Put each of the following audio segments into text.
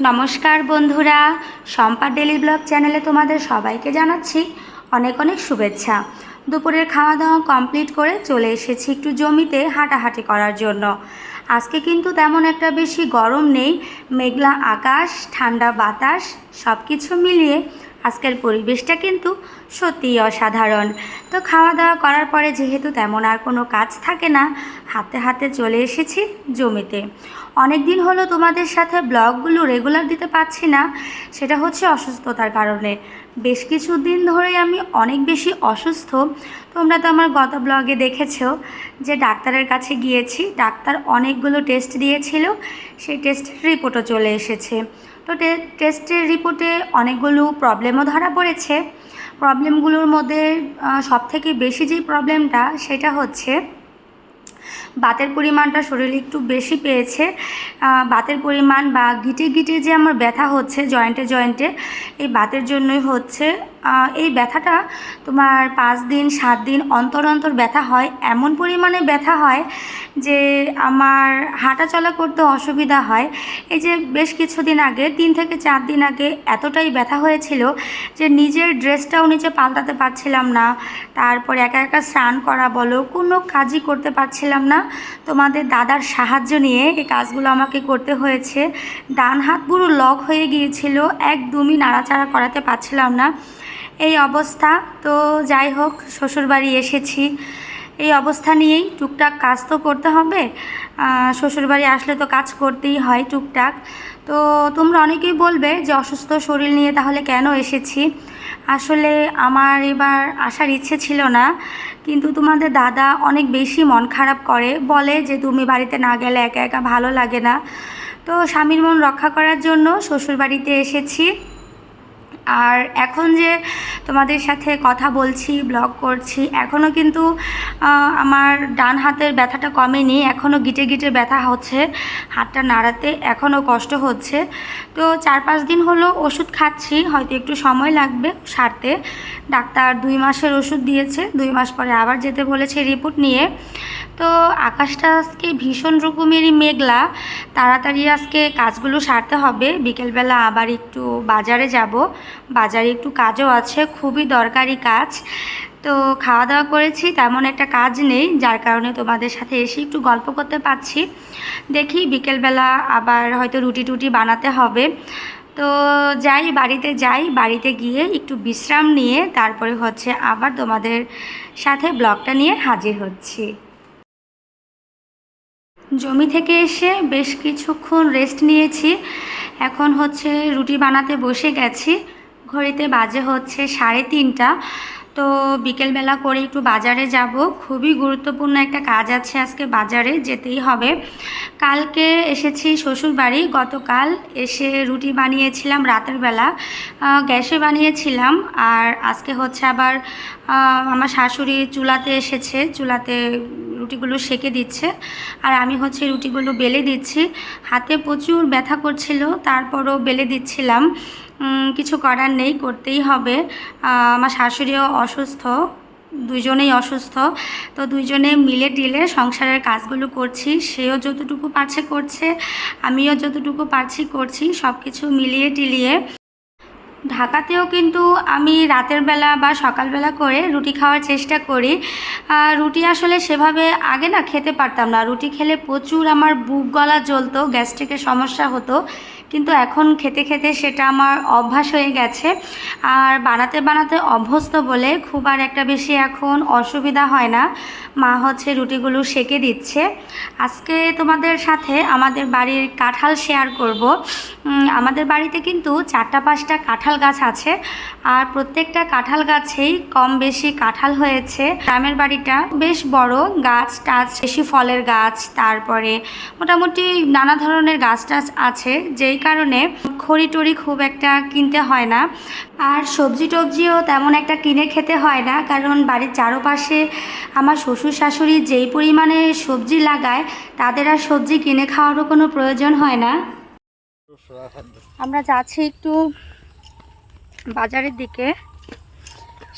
নমস্কার বন্ধুরা, Shampa daily blog চ্যানেলে তোমাদের সবাইকে জানাচ্ছি অনেক অনেক শুভেচ্ছা। দুপুরের খাওয়া দাওয়া কমপ্লিট করে চলে এসেছি একটু জমিতে হাঁটাহাঁটি করার জন্য। আজকে কিন্তু তেমন একটা বেশি গরম নেই, মেঘলা আকাশ, ঠান্ডা বাতাস, সব কিছু মিলিয়ে আজকের পরিবেশটা কিন্তু সত্যিই অসাধারণ। তো খাওয়া দাওয়া করার পরে যেহেতু তেমন আর কোনো কাজ থাকে না, হাতে হাতে চলে এসেছি জমিতে। অনেক দিন হলো তোমাদের সাথে ব্লগগুলো রেগুলার দিতে পারছি না, সেটা হচ্ছে অসুস্থতার কারণে। বেশ কিছু দিন ধরেই আমি অনেক বেশি অসুস্থ। তোমরা তো আমার গত ব্লগে দেখেছো যে ডাক্তারের কাছে গিয়েছি, ডাক্তার অনেকগুলো টেস্ট দিয়েছিল, সেই টেস্টের রিপোর্টও চলে এসেছে। তো টেস্টের রিপোর্টে অনেকগুলো প্রবলেমও ধরা পড়েছে। প্রবলেমগুলোর মধ্যে সবথেকে বেশি যেই প্রবলেমটা সেটা হচ্ছে বাতের পরিমাণটা শরীরে একটু বেশি পেয়েছে। বাতের পরিমাণ বা গিটে গিটে যে আমার ব্যথা হচ্ছে জয়েন্টে জয়েন্টে, এই বাতের জন্যই হচ্ছে। এই ব্যথাটা তোমার 5 দিন 7 দিন অন্তর অন্তর ব্যথা হয়, এমন পরিমাণে ব্যথা হয় যে আমার হাঁটা চলা করতে অসুবিধা হয়। এই যে বেশ কিছুদিন আগে 3 থেকে 4 দিন আগে এতটাই ব্যথা হয়েছিল যে নিজের ড্রেসটাও নিচে পাল্টাতে পারছিলাম না। তারপর একা একা স্নান করা বলো, কোনো কাজই করতে পারছিলাম না। তোমাদের দাদার সাহায্য নিয়ে এই কাজগুলো আমাকে করতে হয়েছে। ডান হাত পুরো লক হয়ে গিয়েছিল, একদমই নাড়াচাড়া করাতে পারছিলাম না, এই অবস্থা। তো যাই হোক, শ্বশুরবাড়ি এসেছি, এই অবস্থা নিয়েই টুকটাক কাজ তো করতে হবে। শ্বশুরবাড়ি আসলে তো কাজ করতেই হয় টুকটাক। তো তোমরা অনেকেই বলবে যে অসুস্থ শরীর নিয়ে তাহলে কেন এসেছি। আসলে আমার এবার আসার ইচ্ছে ছিল না, কিন্তু তোমাদের দাদা অনেক বেশি মন খারাপ করে, বলে যে তুমি বাড়িতে না গেলে একা একা ভালো লাগে না। তো স্বামীর মন রক্ষা করার জন্য শ্বশুরবাড়িতে এসেছি। আর এখন যে তোমাদের সাথে কথা বলছি, ব্লগ করছি, এখনও কিন্তু আমার ডান হাতের ব্যথাটা কমেনি, এখনও গিটে গিটে ব্যথা হচ্ছে, হাতটা নাড়াতে এখনও কষ্ট হচ্ছে। তো 4-5 দিন হলো ওষুধ খাচ্ছি, হয়তো একটু সময় লাগবে সারতে। ডাক্তার 2 মাসের ওষুধ দিয়েছে, 2 মাস পরে আবার যেতে বলেছে রিপোর্ট নিয়ে। তো আকাশটা আজকে ভীষণ রকমেরই মেঘলা, তাড়াতাড়ি আজকে কাজগুলো সারতে হবে। বিকেলবেলা আবার একটু বাজারে যাব, বাজারে একটু কাজও আছে, খুবই দরকারি কাজ। তো খাওয়া দাওয়া করেছি, তেমন একটা কাজ নেই, যার কারণে তোমাদের সাথে এসে একটু গল্প করতে পারছি। দেখি বিকেলবেলা আবার হয়তো রুটি টুটি বানাতে হবে। তো যাই, বাড়িতে যাই, বাড়িতে গিয়ে একটু বিশ্রাম নিয়ে তারপরে হচ্ছে আবার তোমাদের সাথে ব্লগটা নিয়ে হাজির হচ্ছি। জমি থেকে এসে বেশ কিছুক্ষণ রেস্ট নিয়েছি, এখন হচ্ছে রুটি বানাতে বসে গেছি। ঘড়িতে বাজে হচ্ছে 3:30। তো বিকেলবেলা করে একটু বাজারে যাব, খুবই গুরুত্বপূর্ণ একটা কাজ আছে, আজকে বাজারে যেতেই হবে। কালকে এসেছি শ্বশুরবাড়ি, গতকাল এসে রুটি বানিয়েছিলাম রাতের বেলা, গ্যাসে বানিয়েছিলাম। আর আজকে হচ্ছে আবার আমার শাশুড়ি চুলাতে এসেছে, চুলাতে রুটিগুলো সেকে দিচ্ছে, আর আমি হচ্ছে রুটিগুলো বেলে দিচ্ছি। হাতে প্রচুর ব্যথা করছিল, তারপরও বেলে দিচ্ছিলাম। কিছু করার নেই, করতেই হবে। আমার শাশুড়িও অসুস্থ, দুজনেই অসুস্থ। তো দুজনে মিলে টিলে সংসারের কাজগুলো করছি, সেও যতটুকু পারছে করছে, আমিও যতটুকু পারছি করছি, সব কিছু মিলিয়ে টিলিয়ে। ঢাকাতেও কিন্তু আমি রাতের বেলা বা সকালবেলা করে রুটি খাওয়ার চেষ্টা করি। রুটি আসলে সেভাবে আগে না খেতে পারতাম না, রুটি খেলে প্রচুর আমার বুক গলা জ্বলতো, গ্যাস্ট্রিকের সমস্যা হতো, কিন্তু এখন খেতে খেতে সেটা আমার অভ্যাস হয়ে গেছে। আর বানাতে বানাতে অভ্যস্ত বলে খুব আর একটা বেশি এখন অসুবিধা হয় না। মা হচ্ছে রুটিগুলো সেকে দিচ্ছে। আজকে তোমাদের সাথে আমাদের বাড়ির কাঁঠাল শেয়ার করব। আমাদের বাড়িতে কিন্তু 4-5টা কাঁঠাল গাছ আছে, আর প্রত্যেকটা কাঁঠাল গাছেই কম বেশি কাঁঠাল হয়েছে। গ্রামের বাড়িটা বেশ বড়, গাছ টাছ বেশি, ফলের গাছ, তারপরে মোটামুটি নানা ধরনের গাছ টাছ আছে, যেই কারণে খড়ি টড়ি খুব একটা কিনতে হয় না। আর সবজি টবজিও তেমন একটা কিনে খেতে হয় না, কারণ বাড়ির চারপাশে আমার শ্বশুর শাশুড়ি যেই পরিমাণে সবজি লাগায়, তাদের আর সবজি কিনে খাওয়ারও কোনো প্রয়োজন হয় না। আমরা যাচ্ছি একটু বাজারের দিকে,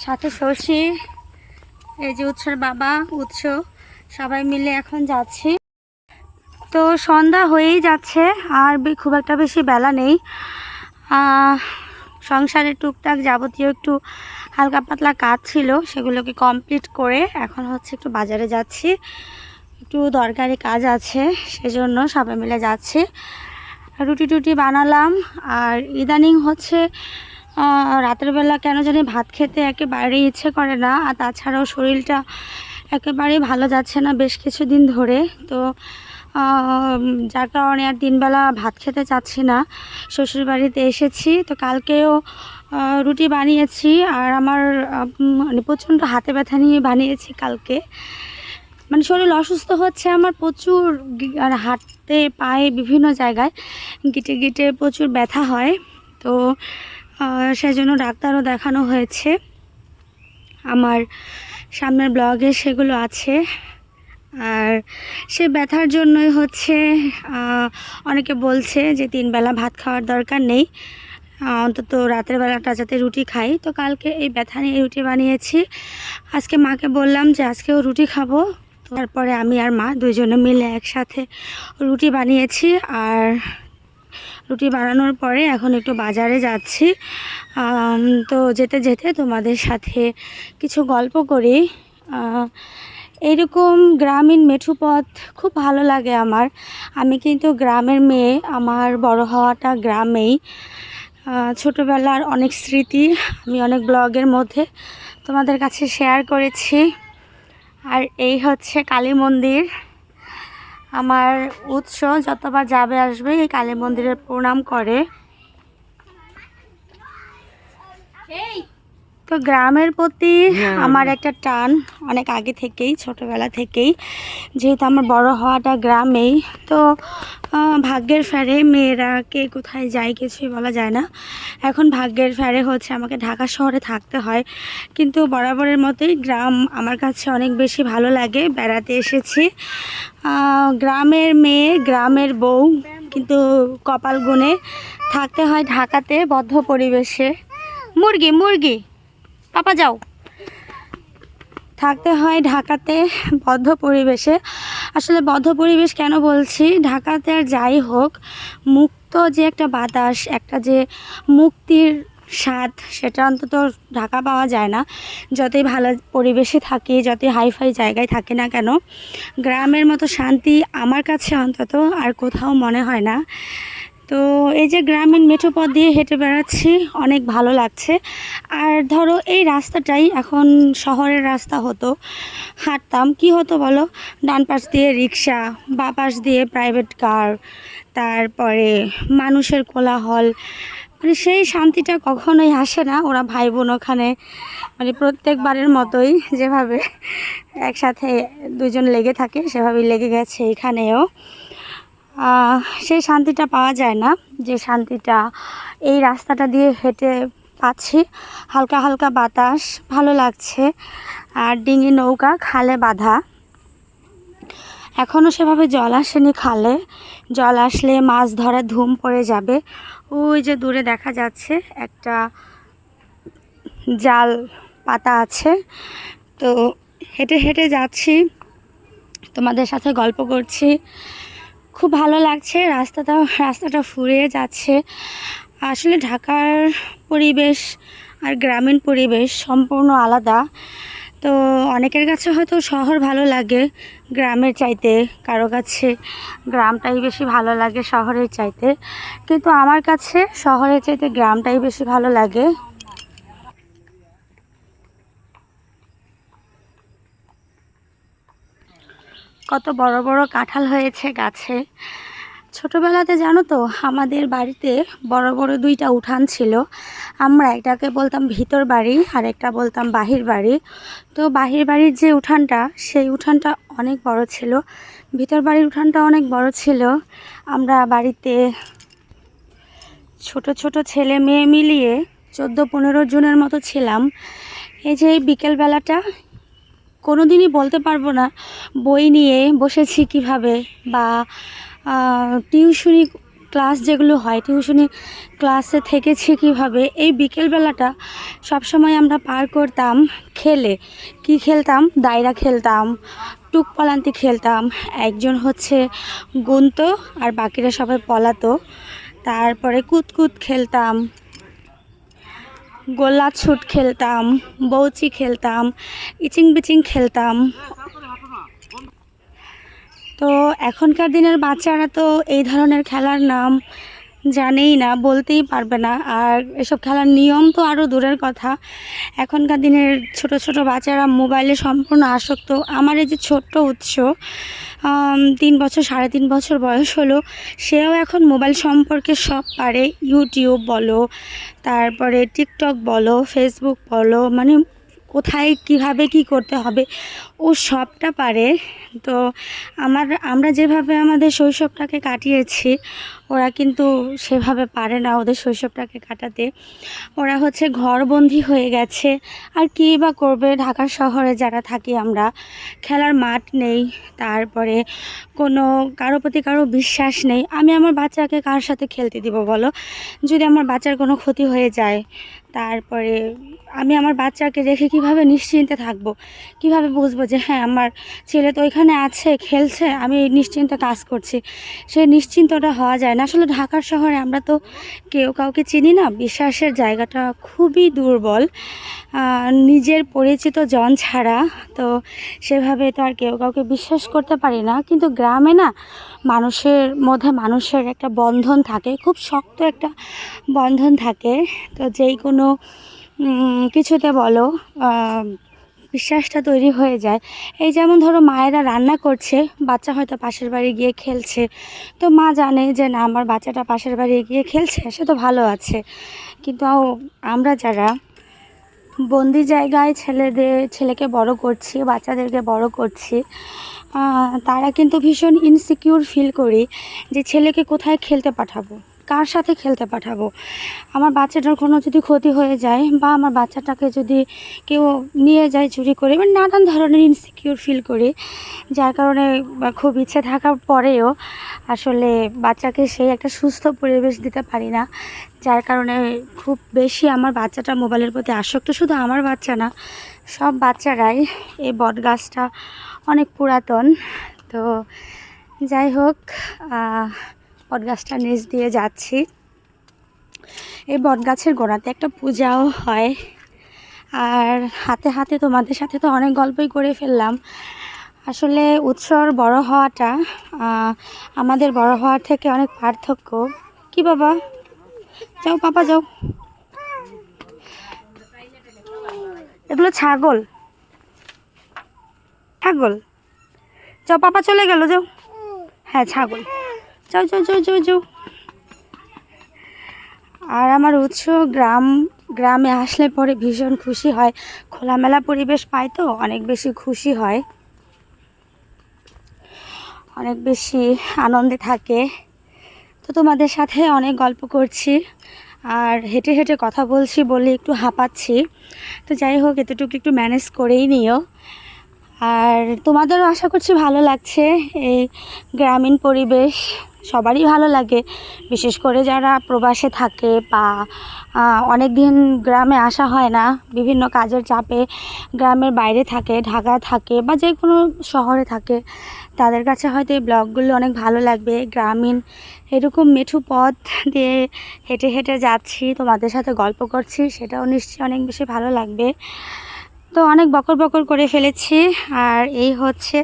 সাথে শশী, এই যে উৎসর বাবা, উৎস, সবাই মিলে এখন যাচ্ছি। তো সন্ধ্যা হয়েই যাচ্ছে, আর খুব একটা বেশি বেলা নেই। সংসারের টুকটাক যাবতীয় একটু হালকা পাতলা কাজ ছিল, সেগুলোকে কমপ্লিট করে এখন হচ্ছে একটু বাজারে যাচ্ছি। একটু দরকারি কাজ আছে, সেজন্য সবাই মিলে যাচ্ছি। রুটি টুটি বানালাম। আর ইদানিং হচ্ছে রাতের বেলা কেন জানি ভাত খেতে একেবারেই ইচ্ছে করে না, আর তাছাড়াও শরীরটা একেবারেই ভালো যাচ্ছে না বেশ কিছুদিন ধরে। তো যার কারণে আর দিনবেলা ভাত খেতে চাচ্ছি না। শ্বশুরবাড়িতে এসেছি, তো কালকেও রুটি বানিয়েছি, আর আমার মানে প্রচণ্ড হাতে ব্যথা নিয়ে বানিয়েছি কালকে। মানে শরীর অসুস্থ হচ্ছে আমার প্রচুর, আর হাঁটতে পায়ে বিভিন্ন জায়গায় গিটে গিটে প্রচুর ব্যথা হয়। তো সেজন্য ডাক্তারও দেখানো হয়েছে, আমার সামনের ব্লগে সেগুলো আছে। আর সে ব্যথার জন্যই হচ্ছে অনেকে বলছে যে 3 বেলা ভাত খাওয়ার দরকার নেই, অন্তত রাতের বেলাটা যাতে রুটি খাই। তো কালকে এই ব্যথা নিয়ে রুটি বানিয়েছি। আজকে মাকে বললাম যে আজকেও রুটি খাবো। তারপরে আমি আর মা দুজনে মিলে একসাথে রুটি বানিয়েছি। আর রুটি বানানোর পরে এখন একটু বাজারে যাচ্ছি। তো যেতে যেতে তোমাদের সাথে কিছু গল্প করি। এইরকম গ্রামীণ মেঠো পথ খুব ভালো লাগে আমার। আমি কিন্তু গ্রামের মেয়ে, আমার বড় হওয়াটা গ্রামেই। ছোটোবেলার অনেক স্মৃতি আমি অনেক ব্লগের মধ্যে তোমাদের কাছে শেয়ার করেছি। আর এই হচ্ছে কালী মন্দির, আমার উৎস। যতবার যাবে আসবে এই কালী মন্দিরে প্রণাম করে। তো গ্রামের প্রতি আমার একটা টান অনেক আগে থেকেই, ছোটোবেলা থেকেই, যেহেতু আমার বড় হওয়াটা গ্রামেই। তো ভাগ্যের ফেরে মেয়েরা কে কোথায় যায় কিছুই বলা যায় না। এখন ভাগ্যের ফেরে হচ্ছে আমাকে ঢাকা শহরে থাকতে হয়, কিন্তু বরাবরের মতোই গ্রাম আমার কাছে অনেক বেশি ভালো লাগে। বেড়াতে এসেছি, গ্রামের মেয়ে গ্রামের বউ, কিন্তু কপাল গুনে থাকতে হয় ঢাকাতে বদ্ধ পরিবেশে। মুরগি মুরগি পাপা যাও, থাকতে হয় ঢাকাতে বদ্ধ পরিবেশে। আসলে বদ্ধ পরিবেশ কেন বলছি, ঢাকাতে আর যাই হোক, মুক্ত যে একটা বাতাস, একটা যে মুক্তির স্বাদ, সেটা অন্তত ঢাকা পাওয়া যায় না। যতই ভালো পরিবেশে থাকি, যতই হাইফাই জায়গায় থাকি না কেন, গ্রামের মতো শান্তি আমার কাছে অন্তত আর কোথাও মনে হয় না। তো এই যে গ্রামীণ মেঠো পথ দিয়ে হেঁটে বেড়াচ্ছি, অনেক ভালো লাগছে। আর ধরো এই রাস্তাটাই এখন শহরের রাস্তা হতো, হাঁটতাম, কি হতো বলো, ডান পাশ দিয়ে রিক্সা, বাঁ পাশ দিয়ে প্রাইভেট কার, তারপরে মানুষের কোলাহল, মানে সেই শান্তিটা কখনোই আসে না। ওরা ভাই বোন ওখানে মানে প্রত্যেকবারের মতোই যেভাবে একসাথে দুজন লেগে থাকে, সেভাবেই লেগে গেছে এখানেও। সেই শান্তিটা পাওয়া যায় না, যে শান্তিটা এই রাস্তাটা দিয়ে হেঁটে পাচ্ছি। হালকা হালকা বাতাস, ভালো লাগছে। আর ডিঙি নৌকা খালে বাঁধা, এখনও সেভাবে জল আসেনি খালে। জল আসলে মাছ ধরার ধুম পড়ে যাবে। ওই যে দূরে দেখা যাচ্ছে একটা জাল পাতা আছে। তো হেঁটে হেঁটে যাচ্ছি, তোমাদের সাথে গল্প করছি, খুব ভালো লাগছে। রাস্তাটা ফুরিয়ে যাচ্ছে। আসলে ঢাকার পরিবেশ আর গ্রামীণ পরিবেশ সম্পূর্ণ আলাদা। তো অনেকের কাছে হয়তো শহর ভালো লাগে গ্রামের চাইতে, কারো কাছে গ্রামটাই বেশি ভালো লাগে শহরের চাইতে, কিন্তু আমার কাছে শহরের চাইতে গ্রামটাই বেশি ভালো লাগে। কত বড় বড় কাঁঠাল হয়েছে গাছে। ছোটোবেলাতে জানো তো, আমাদের বাড়িতে বড় বড় 2টা উঠান ছিল। আমরা একটাকে বলতাম ভিতর বাড়ি, আর একটা বলতাম বাহির বাড়ি। তো বাহির বাড়ির যে উঠানটা, সেই উঠানটা অনেক বড় ছিল, ভিতর বাড়ির উঠানটা অনেক বড় ছিল। আমরা বাড়িতে ছোট ছোট ছেলে মেয়ে মিলিয়ে 14-15 জনের মতো ছিলাম। এই যে এই বিকেলবেলাটা কোনো দিনই বলতে পারবো না বই নিয়ে বসেছি কিভাবে, বা টিউশনি ক্লাস যেগুলো হয়, টিউশনি ক্লাসে থেকেছি কিভাবে। এই বিকেলবেলাটা সবসময় আমরা পার করতাম খেলে। কি খেলতাম? দায়রা খেলতাম, টুক পলান্তি খেলতাম, একজন হচ্ছে গুনতো আর বাকিরা সবাই পলাতো। তারপরে কুতকুত খেলতাম, গোল্লা ছুট খেলতাম, বউচি খেলতাম, ইচিং বিচিং খেলতাম। তো এখনকার দিনের বাচ্চারা তো এই ধরনের খেলার নাম জানেই না, বলতেই পারবে না। আর এসব খেলার নিয়ম তো আরও দূরের কথা। এখনকার দিনের ছোট ছোট বাচ্চারা মোবাইলে সম্পূর্ণ আসক্ত। আমার এই যে ছোট্ট উৎস, 3 বছর 3.5 বছর বয়স হলো, সেও এখন মোবাইল সম্পর্কে সব পারে। ইউটিউব বলো, তারপরে টিকটক বলো, ফেসবুক বলো, মানে কোথায় কিভাবে কি করতে হবে ও সবটা পারে। তো আমরা যেভাবে আমাদের শৈশবটাকে কাটিয়েছি, ওরা কিন্তু সেভাবে পারে না ওদের শৈশবটাকে কাটাতে। ওরা হচ্ছে ঘরবন্দি হয়ে গেছে। আর কী বা করবে, ঢাকা শহরে যারা থাকি আমরা, খেলার মাঠ নেই, তারপরে কোনো কারো প্রতি কারো বিশ্বাস নেই। আমি আমার বাচ্চাকে কার সাথে খেলতে দিব বলো, যদি আমার বাচ্চার কোনো ক্ষতি হয়ে যায়? তারপরে আমি আমার বাচ্চাকে রেখে কিভাবে নিশ্চিন্তে থাকবো? কিভাবে বুঝবো যে হ্যাঁ আমার ছেলে তো ওইখানে আছে, খেলছে, আমি নিশ্চিন্তে কাজ করছি? সেই নিশ্চিন্তটা হওয়া যায় না। আসলে ঢাকার শহরে আমরা তো কেউ কাউকে চিনি না, বিশ্বাসের জায়গাটা খুবই দুর্বল, নিজের পরিচিত জন ছাড়া। তো সেভাবে তো আর কেউ কাউকে বিশ্বাস করতে পারি না। কিন্তু গ্রামে না, মানুষের মধ্যে মানুষের একটা বন্ধন থাকে, খুব শক্ত একটা বন্ধন থাকে। তো যেই কোনো কিছুতে বলো, বিশ্বাসটা তৈরি হয়ে যায়। এই যেমন ধরো মায়েরা রান্না করছে, বাচ্চা হয়তো পাশের বাড়ি গিয়ে খেলছে, তো মা জানে যে না আমার বাচ্চাটা পাশের বাড়ি গিয়ে খেলছে, সে তো ভালো আছে। কিন্তু আমরা যারা বন্দি জায়গায় ছেলেকে বড় করছি, বাচ্চাদেরকে বড় করছি, তারা কিন্তু ভীষণ ইনসিকিউর ফিল করি যে ছেলেকে কোথায় খেলতে পাঠাবো, কার সাথে খেলতে পাঠাবো। আমার বাচ্চাটার কোনো যদি ক্ষতি হয়ে যায়, বা আমার বাচ্চাটাকে যদি কেউ নিয়ে যায় চুরি করে, মানে নানান ধরনের ইনসিকিউর ফিল করি, যার কারণে খুব ইচ্ছে থাকার পরেও আসলে বাচ্চাকে সেই একটা সুস্থ পরিবেশ দিতে পারি না। যার কারণে খুব বেশি আমার বাচ্চাটা মোবাইলের প্রতি আসক্ত। শুধু আমার বাচ্চা না, সব বাচ্চারাই। এই বটগাছটা অনেক পুরাতন। তো যাই হোক, বটগাছটার নিচ দিয়ে যাচ্ছি। এই বটগাছের গোড়াতে একটা পূজাও হয়। আর হাতে হাতে তোমাদের সাথে তো অনেক গল্পই করে ফেললাম। আসলে উৎসর বড় হওয়াটা আমাদের বড় হওয়ার থেকে অনেক পার্থক্য। কি বাবা, যাও পাপা যাও। এগুলো ছাগল, ছাগল। যাও পাপা চলে গেল, যাও। হ্যাঁ ছাগল, যাও যাও যাও যাও যাও। আর আমার উৎস গ্রামে আসলে পরে ভীষণ খুশি হয়, খোলামেলা পরিবেশ পাই তো অনেক বেশি খুশি হয়, অনেক বেশি আনন্দে থাকে। তো তোমাদের সাথে অনেক গল্প করছি আর হেঁটে হেঁটে কথা বলছি বলে একটু হাঁপাচ্ছি। তো যাই হোক, এতটুকু একটু ম্যানেজ করেই নিও। আর তোমাদেরও আশা করছি ভালো লাগছে এই গ্রামীণ পরিবেশ। সবারই ভালো লাগে, বিশেষ করে যারা প্রবাসে থাকে বা অনেক দিন গ্রামে আসা হয় না, বিভিন্ন কাজের চাপে গ্রামের বাইরে থাকে, ঢাকায় থাকে বা যে কোনো শহরে থাকে, তাদের কাছে হয়তো এই ব্লগগুলো অনেক ভালো লাগবে। গ্রামীণ এরকম মেঠো পথ দিয়ে হেঁটে হেঁটে যাচ্ছি, তোমাদের সাথে গল্প করছি, সেটাও নিশ্চয়ই অনেক বেশি ভালো লাগবে। তো অনেক বকর বকর করে ফেলেছি। আর এই হচ্ছে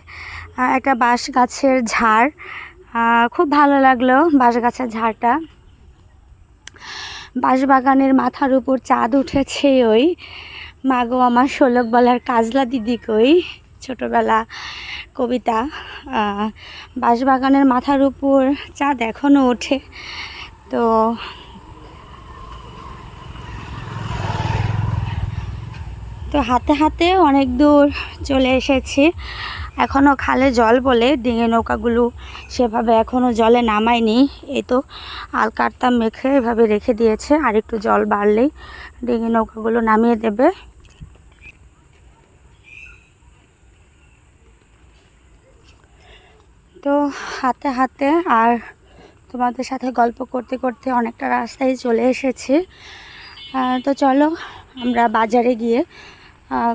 একটা বাঁশ গাছের ঝাড়, খুব ভালো লাগলো বাঁশ গাছের ঝাড়টা। বাঁশবাগানের মাথার উপর চাঁদ উঠেছে ওই, মাগো আমার শোলক বলার কাজলা দিদি কই, ছোটোবেলা কবিতা। বাঁশবাগানের মাথার উপর চাঁদ এখনও ওঠে। তো হাতে হাতে অনেক দূর চলে এসেছি। এখনও খালে জল বলে ডিঙে নৌকাগুলো সেভাবে এখনও জলে নামায়নি। এই তো আলকারতা মেখে এভাবে রেখে দিয়েছে, আর একটু জল বাড়লেই ডিঙে নৌকাগুলো নামিয়ে দেবে। তো হাতে হাতে আর তোমাদের সাথে গল্প করতে করতে অনেকটা রাস্তায় চলে এসেছি। তো চলো আমরা বাজারে গিয়ে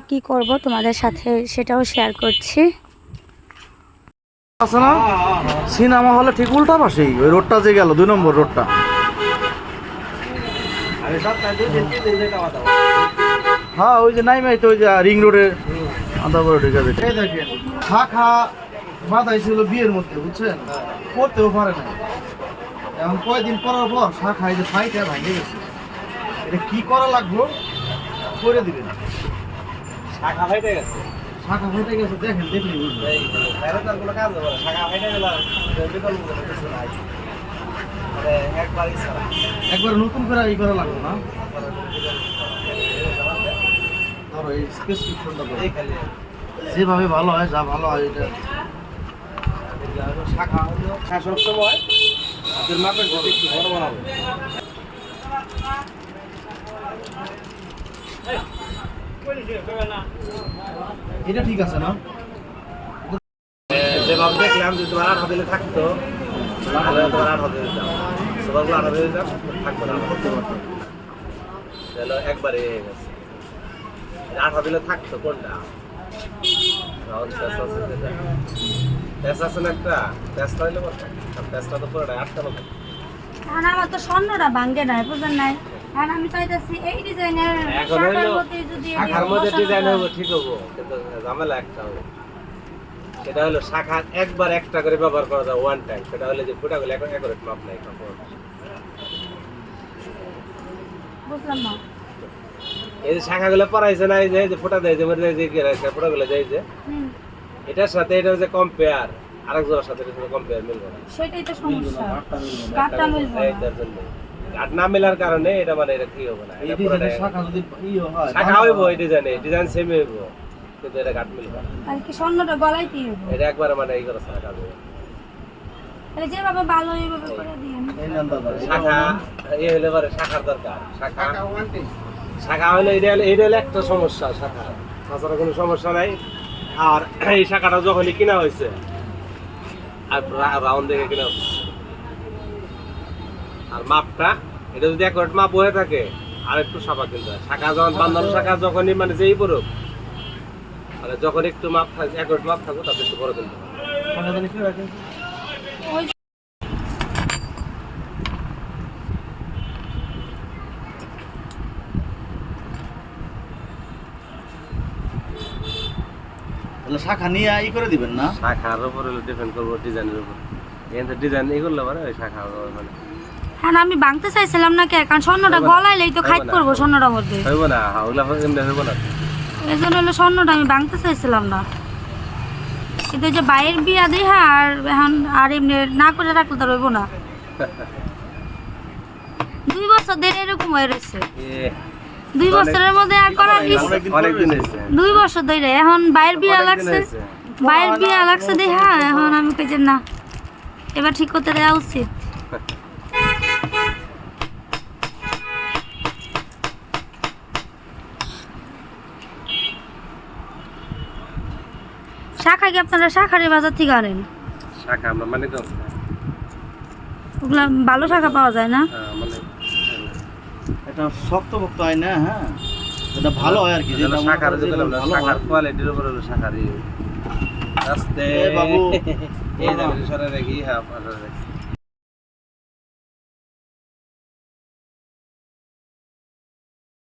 কি করব তোমাদের সাথে সেটাও শেয়ার করছি। আছে না সিনেমা হলে ঠিক উল্টা পাশেই ওই রোডটা যে গেল 2 নম্বর রোডটা। হ্যাঁ ওই যে নাইমাই তো ওই যে রিং রোডে আধা বড় ঢুকে যায়। এই দেখেন শাখা বাঁধাইছিল বিয়ের মধ্যে বুঝছেন, করতেও পারে না। এখন কয়েকদিন পরার পর শাখা এই যে ফাইটা ভাঙে গেছে। এটা কি করা লাগলো করে দিবেন। শাখা ফাইটে গেছে, শাখা ফেটে গেছে দেখেন, দেখলি বুঝবেন। কোনো কাজ হবে না। শাখা ফাইটে গেল বিকল্প কিছু নাই, মানে একবারই ছাড়া। একবার নতুন করে এই করা লাগলো না। ধরো এই স্পেসিফিকেশনটা এই খালি যেভাবে ভালো হয়, যা ভালো হয় এটা শাখা হলো সব সময় হাতের মাপের যদি একটু বড় বানাবো। এটা ঠিক আছে না? যেভাবে দেখলাম যদি তোমার 8 দিলে থাকতো তাহলে তোমার 8 দিলে দিতাম, সবাইগুলো 8 দিলে দিতাম, থাকতো না, করতে পারতাম। তাহলে একবারে হয়ে গেছে। 8 দিলে থাকতো কোনটা? তেজ আছে না একটা, তেজটা হইলে বলতাম, তেজটা তো পুরোটাই আটকানো থাকে। এখন আমার তো স্বর্ণটা ভাঙ্গে নাই, বুঝলেন নাই। এখন আমি চাইতেছি এই ডিজাইনের এখন শাখার হইলো মধ্যে যদি শাখার মধ্যে বসানো ডিজাইন যায়। হবো, ঠিক হবো, কিন্তু ঝামেলা একটা হবে। সেটা হলো শাখা একবার একটা করে ব্যবহার করা যায় ওয়ান টাইম। সেটা হলে যে ফুটাগুলো একরেট মাপ নাই। বুঝলাম না। এই যে শাখাগুলো পরাইছে না, এই যে ফোটা দেয়, যে ফোটাগুলো দেয় যে, হুম, এটার সাথে এটা হচ্ছে কম্পেয়ার, আরেকজনের সাথে কম্পেয়ার মিলবে না। সেটাই তো সমস্যা, কাঠটা মিলবে এই না। তার জন্য কাঠ না মেলার কারণে এটা মানে এটা কি হবে না, এই এটা ডিজাইনের পুরোটাই শাখা যদি হয় শাখা হইব, এই ডিজাইন সেম হইব, কিন্তু এটা কাঠ মিলবে না। আর কি স্বর্ণটা গলাইতেই হবে। এটা একবার মানে এই করে শাখা হবে। তাহলে যেভাবে ভালো এইভাবে করে দিন। এই নাম দাদা শাখা এই হলে পরে শাখার দরকার। শাখা হলে এটা হলে একটা সমস্যা, শাখা তাছাড়া কোনো সমস্যা নাই। আর এই শাখাটা যখনই কিনা হয়েছে আর রাউন্ড দেখে কিনা হচ্ছে, আর মাপটা এটা যদি একট মাপ হয়ে থাকে আর একটু সাপা কিনতে হয়। শাখা যখন বান্ধানো শাখা যখনই মানে যেই পড়ুক, মানে যখন একটু মাপ থাকে, একট মাপ থাকবে তাতে একটু বড় কিনতে হয়। শাখা জানি কি রাখেন। ওই তাহলে শাখা নিয়ে ই করে দিবেন না? শাখার উপর ডিপেন্ড করবো, ডিজাইনের উপর। এখানে ডিজাইন এই করলে মানে ওই শাখা মানে হ্যাঁ না, আমি ভাঙতে চাইছিলাম না কে, কারণ স্বর্ণটা গলাইলেই তো খাইট করবো স্বর্ণটার মধ্যে। হইব না, ওগুলা এমনি হইব না। এই জন্য হলো স্বর্ণটা আমি ভাঙতে চাইছিলাম না। কিন্তু এই যে বাইরের বিয়া দেখা আর এখন আর এমনি না করে রাখলে তো রইব না। 2 বছর ধরে এরকম হয়ে রয়েছে। 2 বছরের মধ্যে আর করার অনেকদিন হয়েছে। 2 বছর ধরে এখন বাইরের বিয়া লাগছে, বাইরের বিয়া লাগছে দেখা এখন আমি কই যে না, এবার ঠিক করতে দেওয়া উচিত। শাখা কি আপনারা শাখারি বাজার থেকে আনেন? শাখা আমরা মানে তো ওগুলা ভালো শাখা পাওয়া যায় না? মানে এটা শক্ত ভক্ত হয় না। হ্যাঁ এটা ভালো হয় আর কি, যেটা শাখার যে ভালো শাখার হয়। কোয়ালিটির উপর হলো শাখারই আস্তে এ বাবু এই দেখেন সরে রাখি, হ্যাঁ আপনারা